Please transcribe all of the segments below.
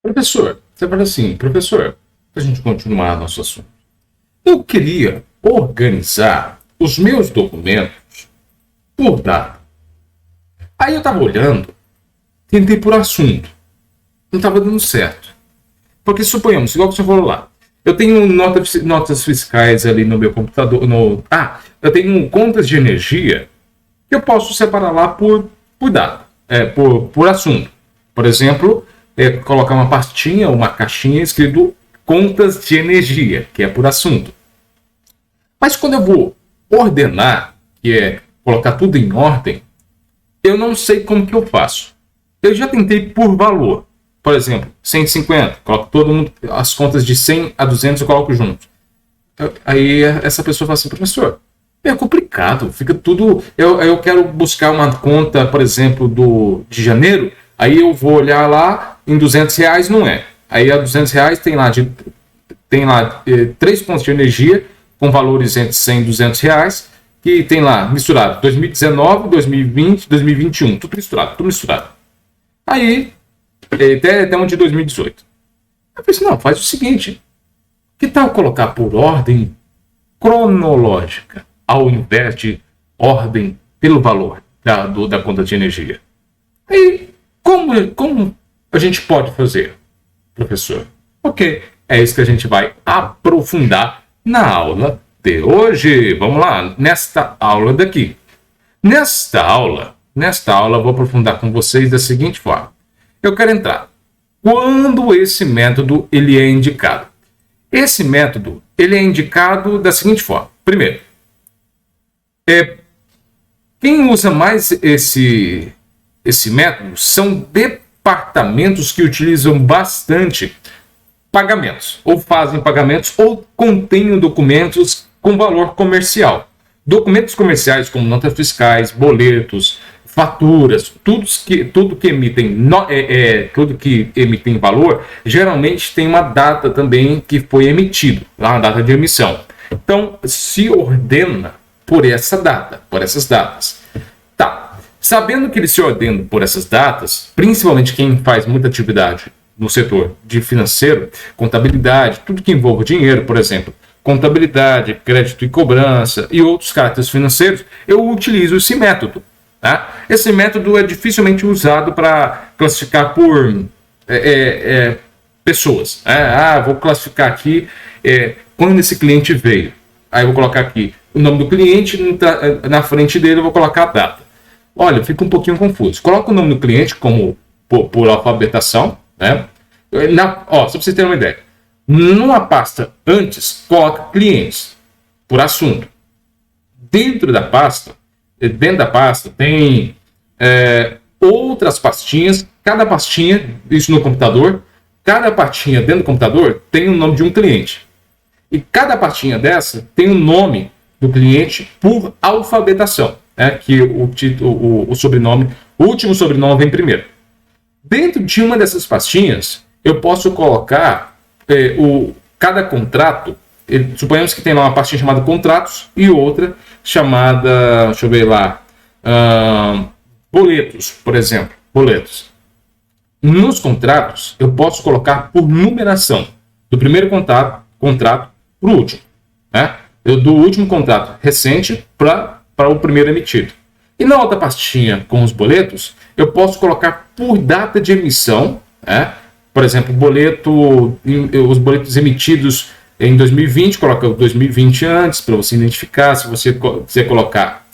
Professor, você fala assim, professor, para a gente continuar nosso assunto. Eu queria organizar os meus documentos por data. Aí eu estava olhando, tentei por assunto. Não estava dando certo. Porque suponhamos, igual que você falou lá, eu tenho notas fiscais ali no meu computador. Eu tenho contas de energia que eu posso separar lá por data, por assunto. Por exemplo, colocar uma pastinha, uma caixinha escrito contas de energia, que é por assunto. Mas quando eu vou ordenar, que é colocar tudo em ordem, eu não sei como que eu faço. Eu já tentei por valor. Por exemplo, 150, coloco todo mundo, as contas de 100 a 200 eu coloco junto. Aí essa pessoa fala assim, professor, é complicado, fica tudo... Eu quero buscar uma conta, por exemplo, de janeiro, aí eu vou olhar lá, em R$200 não é. Aí a R$200 tem lá 3 pontos de energia, com valores entre 100 e R$200, que tem lá misturado 2019, 2020, 2021, tudo misturado. Aí, até um de 2018. Eu pensei, não, faz o seguinte, que tal colocar por ordem cronológica, ao invés de ordem pelo valor da conta de energia? Aí, como a gente pode fazer, professor? Ok, é isso que a gente vai aprofundar na aula de hoje. Vamos lá, nesta aula daqui. Nesta aula eu vou aprofundar com vocês da seguinte forma. Eu quero entrar. Quando esse método ele é indicado? Esse método ele é indicado da seguinte forma. Primeiro, quem usa mais esse método são departamentos que utilizam bastante pagamentos, ou fazem pagamentos, ou contêm documentos com valor comercial. Documentos comerciais como notas fiscais, boletos, faturas, tudo que emitem valor, geralmente tem uma data também que foi emitido, uma data de emissão. Então, se ordena por essas datas. Tá. Sabendo que ele se ordena por essas datas, principalmente quem faz muita atividade no setor de financeiro, contabilidade, tudo que envolve dinheiro, por exemplo, contabilidade, crédito e cobrança e outros caracteres financeiros, eu utilizo esse método. Tá? Esse método é dificilmente usado para classificar por pessoas. Vou classificar aqui quando esse cliente veio. Aí eu vou colocar aqui o nome do cliente, na frente dele eu vou colocar a data. Olha, fica um pouquinho confuso. Coloca o nome do cliente como por alfabetação. Né? Só para você ter uma ideia. Numa pasta antes, coloca clientes por assunto. Dentro da pasta tem outras pastinhas. Cada pastinha, isso no computador, cada pastinha dentro do computador tem o nome de um cliente. E cada pastinha dessa tem o nome do cliente por alfabetação, que o sobrenome, o último sobrenome vem primeiro. Dentro de uma dessas pastinhas, eu posso colocar cada contrato. Suponhamos que tem lá uma pastinha chamada contratos e outra chamada, deixa eu ver lá, boletos, por exemplo. Boletos. Nos contratos, eu posso colocar por numeração, do primeiro contrato para o último. Né? Do último contrato recente para o primeiro emitido. E na outra pastinha com os boletos, eu posso colocar por data de emissão, por exemplo, os boletos emitidos em 2020, coloca o 2020 antes, para você identificar. Se você quiser colocar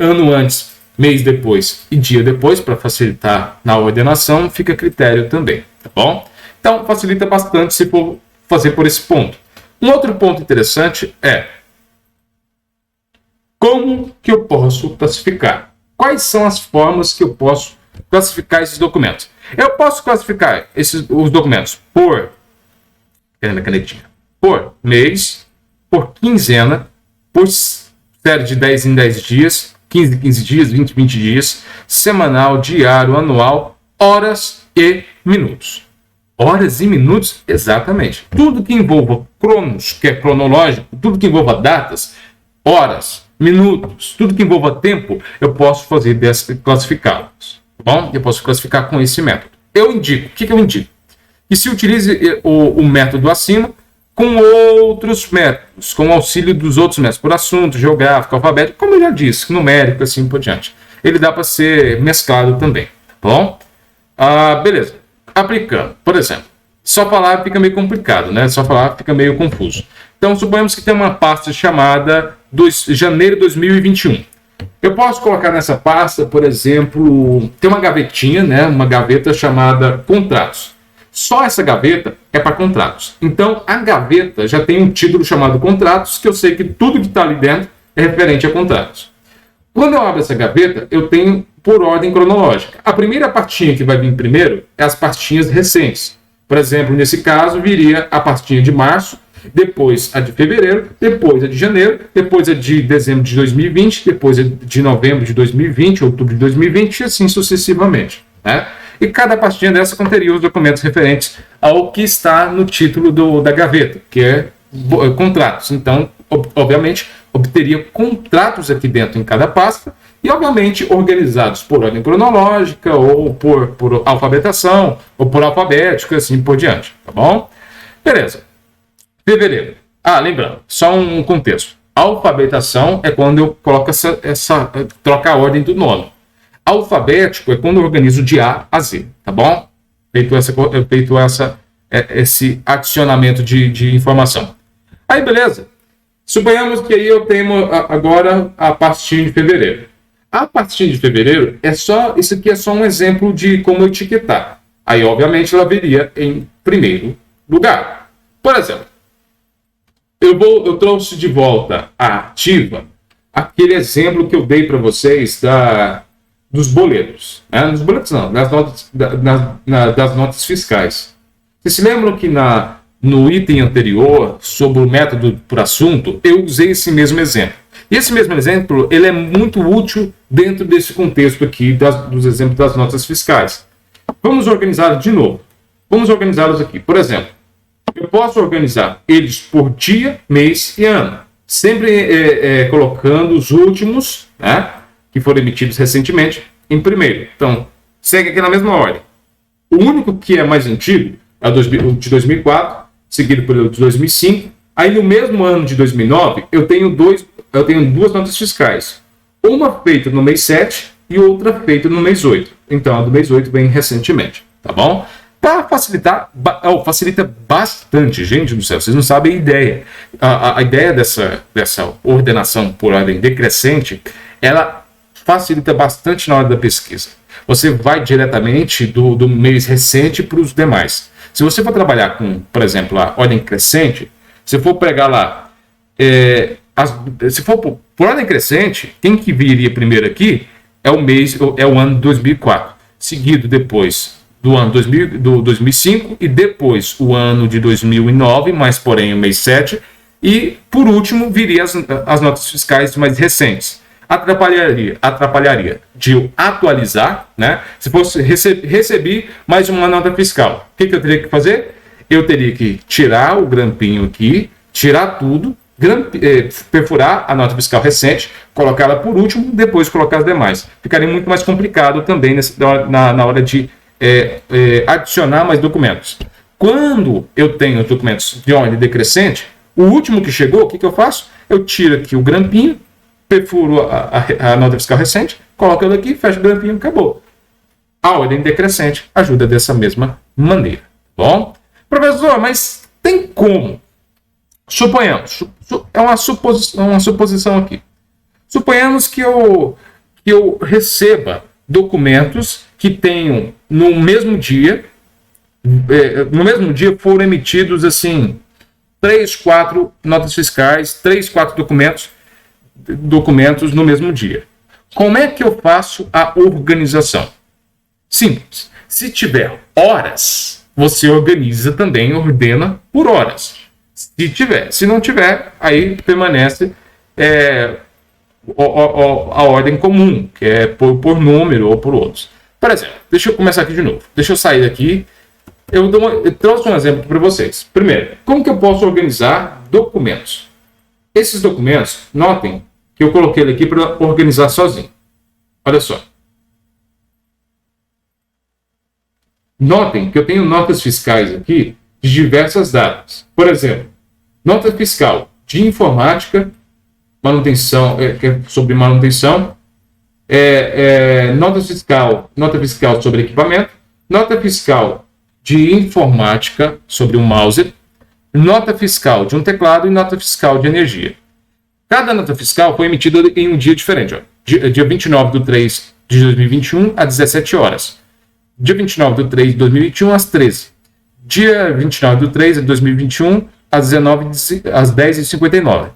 ano antes, mês depois e dia depois, para facilitar na ordenação, fica a critério também, tá bom? Então, facilita bastante se for fazer por esse ponto. Um outro ponto interessante é como que eu posso classificar? Quais são as formas que eu posso classificar esses documentos? Eu posso classificar os documentos por mês, por quinzena, por série de 10 em 10 dias, 15 em 15 dias, 20 em 20 dias, semanal, diário, anual, horas e minutos. Horas e minutos, exatamente. Tudo que envolva cronos, que é cronológico, tudo que envolva datas, horas, minutos, tudo que envolva tempo, eu posso classificá-los. Tá bom? Eu posso classificar com esse método. Eu indico. O que eu indico? que se utilize o método acima com outros métodos, com o auxílio dos outros métodos, por assunto, geográfico, alfabético, como eu já disse, numérico, assim por diante. Ele dá para ser mesclado também, tá bom? Beleza. Aplicando, por exemplo, só falar fica meio complicado, né? Só falar fica meio confuso. Então, suponhamos que tem uma pasta chamada janeiro de 2021. Eu posso colocar nessa pasta, por exemplo, tem uma gavetinha, né? Uma gaveta chamada contratos. Só essa gaveta é para contratos. Então, a gaveta já tem um título chamado contratos, que eu sei que tudo que está ali dentro é referente a contratos. Quando eu abro essa gaveta, eu tenho por ordem cronológica. A primeira pastinha que vai vir primeiro é as pastinhas recentes. Por exemplo, nesse caso, viria a pastinha de março, depois a de fevereiro, depois a de janeiro, depois a de dezembro de 2020, depois a de novembro de 2020, outubro de 2020 e assim sucessivamente, né? E cada pastinha dessa conteria os documentos referentes ao que está no título da gaveta, que é contratos. Então, obviamente, obteria contratos aqui dentro em cada pasta e, obviamente, organizados por ordem cronológica ou por alfabetação ou por alfabético, assim por diante, tá bom? Beleza. Fevereiro. Lembrando, só um contexto. Alfabetação é quando eu coloco troca a ordem do nome. Alfabético é quando eu organizo de A a Z, tá bom? Feito esse adicionamento de informação. Aí, beleza. Suponhamos que aí eu tenho agora a pastinha de fevereiro. A pastinha de fevereiro isso aqui é só um exemplo de como etiquetar. Aí, obviamente, ela viria em primeiro lugar. Por exemplo, eu trouxe de volta a ativa aquele exemplo que eu dei para vocês dos boletos. Né? Dos boletos não, das notas fiscais. Vocês se lembram que no item anterior, sobre o método por assunto, eu usei esse mesmo exemplo. E esse mesmo exemplo ele é muito útil dentro desse contexto aqui dos exemplos das notas fiscais. Vamos organizá-los de novo. Vamos organizá-los aqui. Por exemplo, eu posso organizar eles por dia, mês e ano. Sempre colocando os últimos, né, que foram emitidos recentemente, em primeiro. Então, segue aqui na mesma ordem. O único que é mais antigo é o de 2004, seguido pelo de 2005. Aí, no mesmo ano de 2009, eu tenho duas notas fiscais. Uma feita no mês 7 e outra feita no mês 8. Então, a do mês 8 vem recentemente, tá bom? Para facilitar, facilita bastante, gente do céu, vocês não sabem a ideia. A ideia dessa ordenação por ordem decrescente, ela facilita bastante na hora da pesquisa. Você vai diretamente do mês recente para os demais. Se você for trabalhar com, por exemplo, a ordem crescente, se for pegar lá, se for por ordem crescente, quem que viria primeiro aqui é o ano de 2004, seguido depois do ano 2005 e depois o ano de 2009, mas porém o mês 7, e por último viria as notas fiscais mais recentes. Atrapalharia de eu atualizar, né? Se fosse receber mais uma nota fiscal, o que eu teria que fazer? Eu teria que tirar o grampinho aqui, tirar tudo, perfurar a nota fiscal recente, colocá-la por último, depois colocar as demais. Ficaria muito mais complicado também na hora de adicionar mais documentos. Quando eu tenho os documentos de ordem decrescente, o último que chegou, o que eu faço? Eu tiro aqui o grampinho, perfuro a nota fiscal recente, coloco ela aqui, fecho o grampinho, acabou. A ordem decrescente ajuda dessa mesma maneira. Bom, professor, mas tem como? Suponhamos, é uma suposição aqui. Suponhamos que eu receba documentos que tenham no mesmo dia foram emitidos assim 3, 4 notas fiscais, 3, 4 documentos no mesmo dia. Como é que eu faço a organização? Simples. Se tiver horas, você organiza também, ordena por horas. Se não tiver, aí permanece a ordem comum, que é por número ou por outros. Por exemplo, deixa eu começar aqui de novo. Deixa eu sair daqui. Eu trouxe um exemplo para vocês. Primeiro, como que eu posso organizar documentos? Esses documentos, notem que eu coloquei ele aqui para organizar sozinho. Olha só. Notem que eu tenho notas fiscais aqui de diversas datas. Por exemplo, nota fiscal de informática, manutenção, que é sobre manutenção, nota fiscal sobre equipamento, nota fiscal de informática sobre um mouse, nota fiscal de um teclado e nota fiscal de energia. Cada nota fiscal foi emitida em um dia diferente. Ó. Dia 29/3 de 2021, às 17 horas. Dia 29/3 de 2021, às 13. Dia 29/3 de 2021, às 10h59.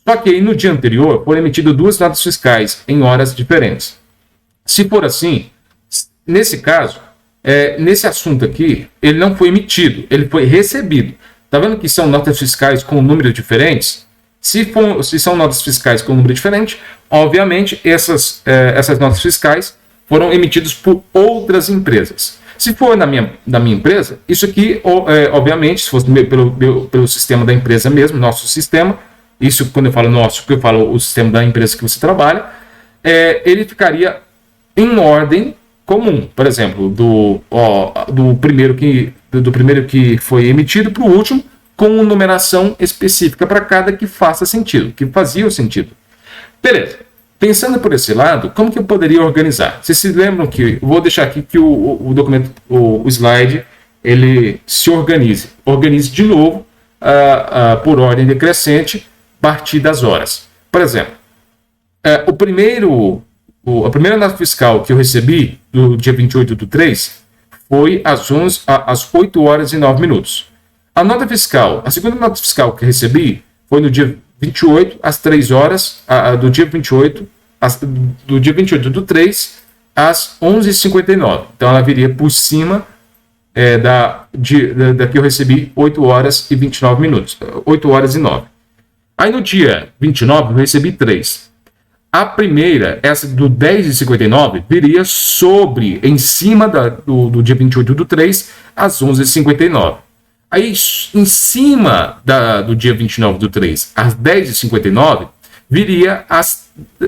Só que aí, no dia anterior, foram emitidas 2 notas fiscais em horas diferentes. Se for assim, nesse caso, nesse assunto aqui, ele não foi emitido, ele foi recebido. Está vendo que são notas fiscais com números diferentes? Se são notas fiscais com número diferente, obviamente essas notas fiscais foram emitidas por outras empresas. Se for na minha empresa, isso aqui, obviamente, se fosse pelo sistema da empresa mesmo, nosso sistema, isso quando eu falo nosso, porque eu falo o sistema da empresa que você trabalha, ele ficaria em ordem comum. Por exemplo, do primeiro que foi emitido para o último, com numeração específica para cada que faça sentido, que fazia sentido. Beleza. Pensando por esse lado, como que eu poderia organizar? Vocês se lembram que eu vou deixar aqui que o documento, o slide, ele se organize. Organize de novo por ordem decrescente, a partir das horas. Por exemplo, a primeira nota fiscal que eu recebi do dia 28/3 foi às 8h09. A segunda nota fiscal que eu recebi foi no dia 28, às 3 horas, do dia 28/3, às 11h59. Então, ela viria por cima da que eu recebi 8h29. 8h09. Aí, no dia 29, eu recebi 3. A primeira, essa do 10h59, viria em cima do dia 28/3, às 11h59. Aí, em cima do dia 29/3, às 10h59, viria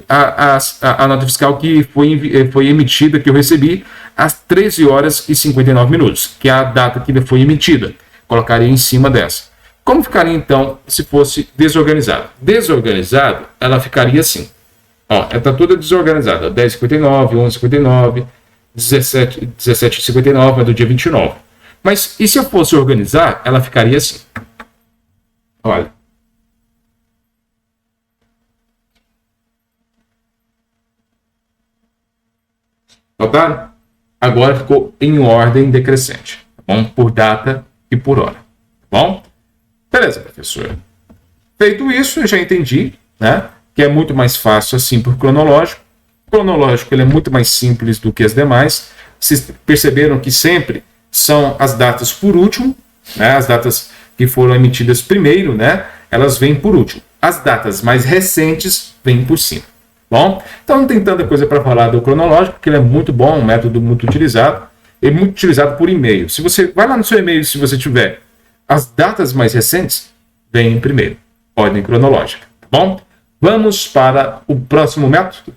a nota fiscal que foi emitida, que eu recebi, às 13h59, que é a data que foi emitida. Colocaria em cima dessa. Como ficaria, então, se fosse desorganizado? Desorganizado, ela ficaria assim. Está toda desorganizada. 10h59, 11h59, 17h59, é do dia 29. Mas e se eu fosse organizar, ela ficaria assim. Olha. Notaram? Agora ficou em ordem decrescente. Tá bom? Por data e por hora. Tá bom? Beleza, professor. Feito isso, eu já entendi, né? Que é muito mais fácil assim por cronológico. O cronológico ele é muito mais simples do que as demais. Vocês perceberam que sempre são as datas por último, né? As datas que foram emitidas primeiro, né? Elas vêm por último. As datas mais recentes vêm por cima. Bom, então não tem tanta coisa para falar do cronológico, porque ele é muito bom, um método muito utilizado, e muito utilizado por e-mail. Se você vai lá no seu e-mail, se você tiver as datas mais recentes, vem primeiro, ordem cronológica. Tá bom? Vamos para o próximo método.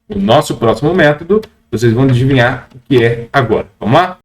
O nosso próximo método, vocês vão adivinhar o que é agora. Vamos lá?